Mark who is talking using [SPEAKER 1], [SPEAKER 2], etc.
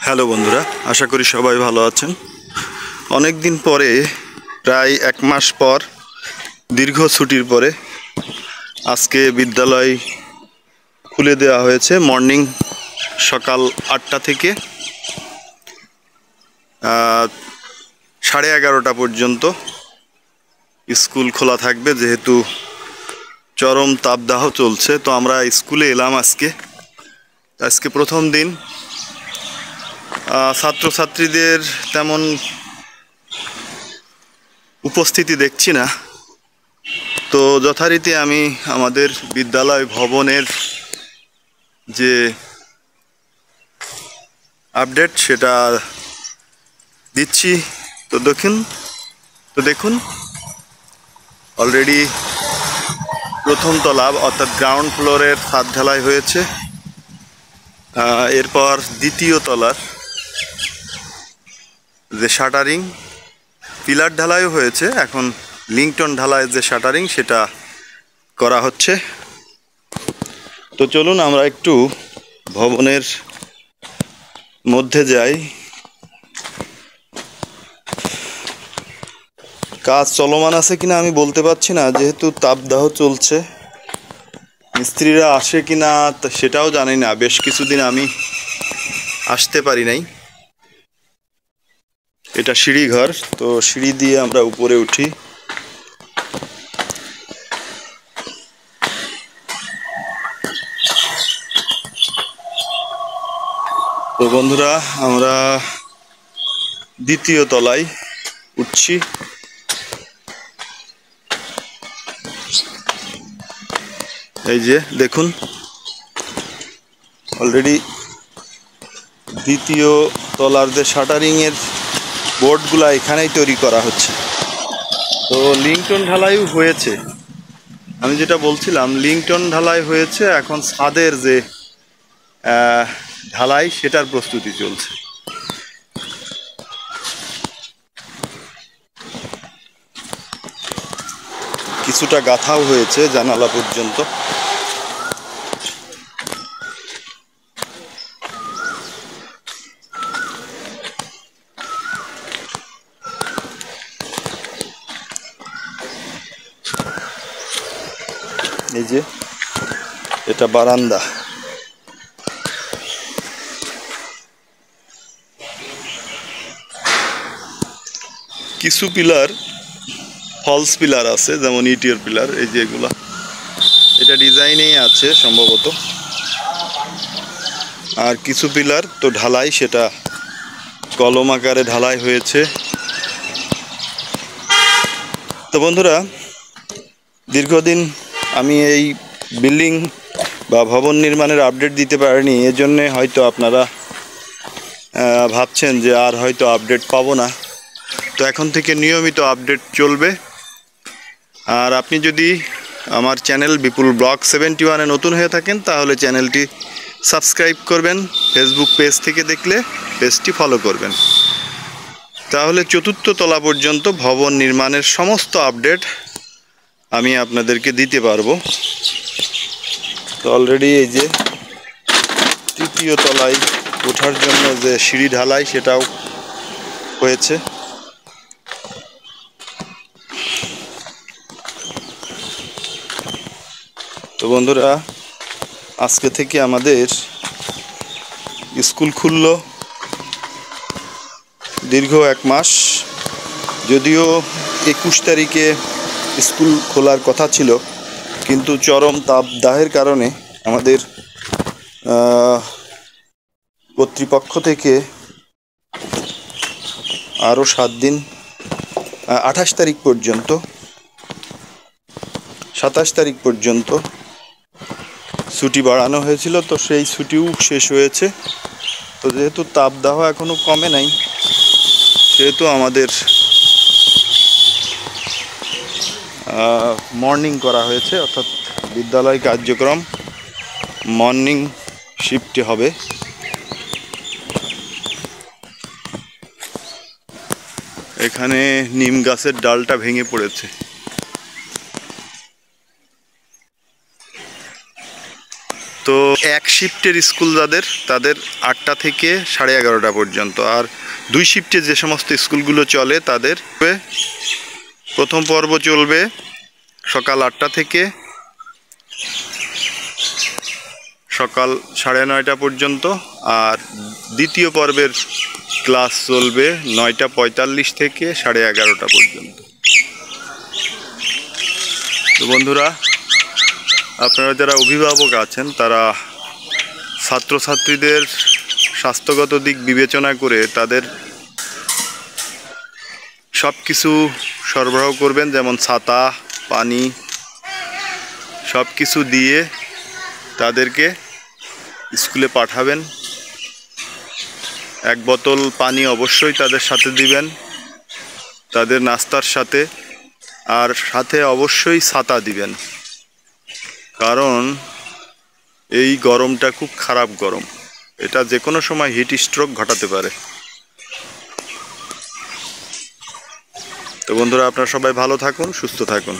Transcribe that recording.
[SPEAKER 1] Hello বন্ধুরা, আশা করি সবাই ভালো আছেন। অনেক দিন পরে, প্রায় 1 মাস পর, দীর্ঘ ছুটির পরে আজকে বিদ্যালয় খুলে দেওয়া হয়েছে। মর্নিং সকাল 8টা থেকে 11:30 পর্যন্ত স্কুল খোলা থাকবে, যেহেতু চরম তাপদাহ চলছে। তো আমরা স্কুলে এলাম আজকে প্রথম দিন। ছাত্রছাত্রীদের তেমন উপস্থিতি দেখছি না। তো যথারীতি আমি আমাদের বিদ্যালয় ভবনের যে আপডেট সেটা দিচ্ছি। তো দেখুন অলরেডি প্রথম তলা অর্থাৎ গ্রাউন্ড ফ্লোরের ছাদ ঢালাই হয়েছে। এরপর দ্বিতীয় তলার যে শাটারিং, পিলার ঢালাইও হয়েছে, এখন লিংটন ঢালাইয়ের যে শাটারিং সেটা করা হচ্ছে। তো চলুন আমরা একটু ভবনের মধ্যে যাই। কাজ চলমান আছে কিনা আমি বলতে পারছি না, যেহেতু তাপদাহ চলছে। মিস্ত্রিরা আসে কিনা সেটাও জানি না, বেশ কিছুদিন আমি আসতে পারি নাই। এটা সিঁড়ি ঘর, তো সিঁড়ি দিয়ে আমরা উপরে উঠি। তো বন্ধুরা, আমরা দ্বিতীয় তলায় উঠছি। এই যে দেখুন, অলরেডি দ্বিতীয় তলার যে শাটারিংয়ের বোর্ডগুলা এখানেই তৈরি করা হচ্ছে। তো লিংটন ঢালাইও হয়েছে, আমি যেটা বলছিলাম, লিংটন ঢালাই হয়েছে। এখন ছাদের যে ঢালাই সেটার প্রস্তুতি চলছে। কিছুটা গাঁথাও হয়েছে জানালা পর্যন্ত। এই যে এটা বারান্দা। কিছু পিলার ফলস পিলার আছে, যেমন ইটির পিলার। এই যে এগুলা, এটা ডিজাইনেই আছে সম্ভবত। আর কিছু পিলার তো ঢালাই, সেটা কলম আকারে ঢালাই হয়েছে। তো বন্ধুরা, দীর্ঘদিন আমি এই বিল্ডিং বা ভবন নির্মাণের আপডেট দিতে পারিনি। এজন্যে হয়তো আপনারা ভাবছেন যে আর হয়তো আপডেট পাবো না। তো এখন থেকে নিয়মিত আপডেট চলবে। আর আপনি যদি আমার চ্যানেল বিপুল ব্লগ 71-এ নতুন হয়ে থাকেন, তাহলে চ্যানেলটি সাবস্ক্রাইব করবেন। ফেসবুক পেজ থেকে দেখলে পেজটি ফলো করবেন, তাহলে 4র্থ তলা পর্যন্ত ভবন নির্মাণের সমস্ত আপডেট আমি আপনাদেরকে দিতে পারবো। তো অলরেডি এই যে 3য় তলায় ওঠার জন্য যে সিঁড়ি ঢালাই সেটাও হয়েছে। তো বন্ধুরা, আজকে থেকে আমাদের স্কুল খুলল। দীর্ঘ 1 মাস, যদিও 21 তারিখে স্কুল খোলার কথা ছিল, কিন্তু চরম তাপদাহের কারণে আমাদের কর্তৃপক্ষ থেকে আরও 7 দিন, 28 তারিখ পর্যন্ত, 27 তারিখ পর্যন্ত ছুটি বাড়ানো হয়েছিল। তো সেই ছুটিও শেষ হয়েছে। তো যেহেতু তাপদাহ এখনও কমে নাই, সেহেতু আমাদের মর্নিং করা হয়েছে, অর্থাৎ বিদ্যালয় কার্যক্রম মর্নিং শিফটে হবে। এখানে নিম গাছের ডালটা ভেঙে পড়েছে। তো তো এক শিফটের স্কুল তাদের 8টা থেকে 11:30 পর্যন্ত, আর 2 শিফটে যে সমস্ত স্কুলগুলো চলে তাদের প্রথম পর্ব চলবে সকাল 8টা থেকে সকাল 9:30 পর্যন্ত, আর দ্বিতীয় পর্বের ক্লাস চলবে 9:45 থেকে 11:30 পর্যন্ত। তো বন্ধুরা, আপনারা যারা অভিভাবক আছেন তারা ছাত্রছাত্রীদের স্বাস্থ্যগত দিক বিবেচনা করে তাদের সব কিছু সরবরাহ করবেন, যেমন ছাতা, পানি, সব কিছু দিয়ে তাদেরকে স্কুলে পাঠাবেন। 1 বোতল পানি অবশ্যই তাদের সাথে দিবেন তাদের নাস্তার সাথে, আর সাথে অবশ্যই ছাতা দিবেন, কারণ এই গরমটা খুব খারাপ গরম, এটা যে কোনো সময় হিট স্ট্রোক ঘটাতে পারে। তো বন্ধুরা, আপনারা সবাই ভালো থাকুন, সুস্থ থাকুন।